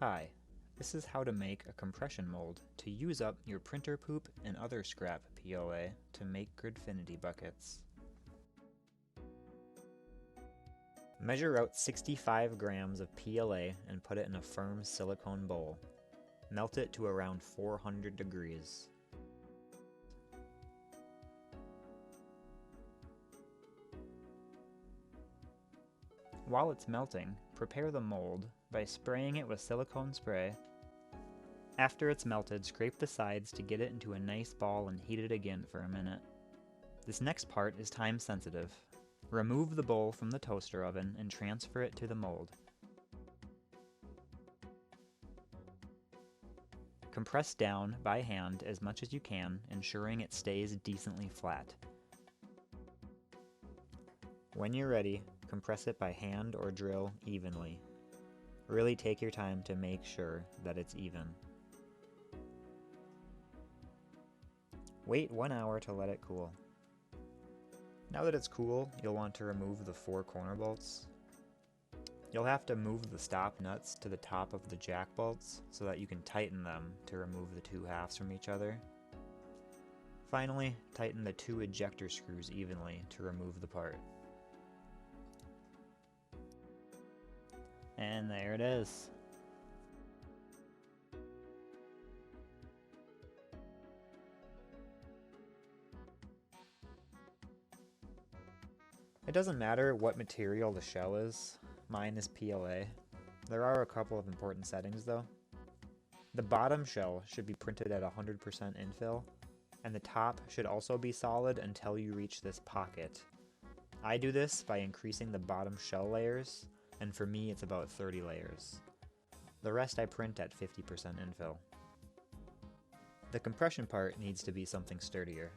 Hi, this is how to make a compression mold to use up your printer poop and other scrap PLA to make Gridfinity buckets. Measure out 65 grams of PLA and put it in a firm silicone bowl. Melt it to around 400 degrees. While it's melting, prepare the mold by spraying it with silicone spray. After it's melted, scrape the sides to get it into a nice ball and heat it again for a minute. This next part is time sensitive. Remove the bowl from the toaster oven and transfer it to the mold. Compress down by hand as much as you can, ensuring it stays decently flat. When you're ready, compress it by hand or drill evenly. Really take your time to make sure that it's even. Wait 1 hour to let it cool. Now that it's cool, you'll want to remove the 4 corner bolts. You'll have to move the stop nuts to the top of the jack bolts so that you can tighten them to remove the 2 halves from each other. Finally, tighten the 2 ejector screws evenly to remove the part. And there it is. It doesn't matter what material the shell is. Mine is PLA. There are a couple of important settings though. The bottom shell should be printed at 100% infill, and the top should also be solid until you reach this pocket. I do this by increasing the bottom shell layers, and for me it's about 30 layers. The rest I print at 50% infill. The compression part needs to be something sturdier.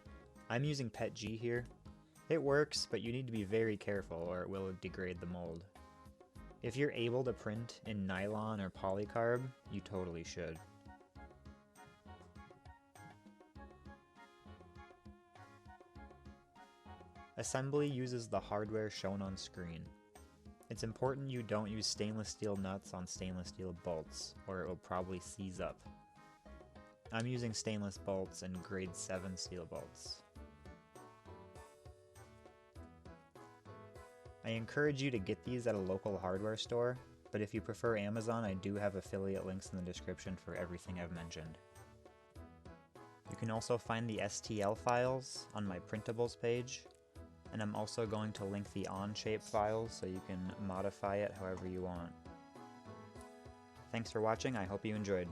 I'm using PETG here. It works, but you need to be very careful or it will degrade the mold. If you're able to print in nylon or polycarb, you totally should. Assembly uses the hardware shown on screen. It's important you don't use stainless steel nuts on stainless steel bolts, or it will probably seize up. I'm using stainless bolts and grade 7 steel bolts. I encourage you to get these at a local hardware store, but if you prefer Amazon, I do have affiliate links in the description for everything I've mentioned. You can also find the STL files on my printables page, and I'm also going to link the OnShape files so you can modify it however you want. Thanks for watching, I hope you enjoyed.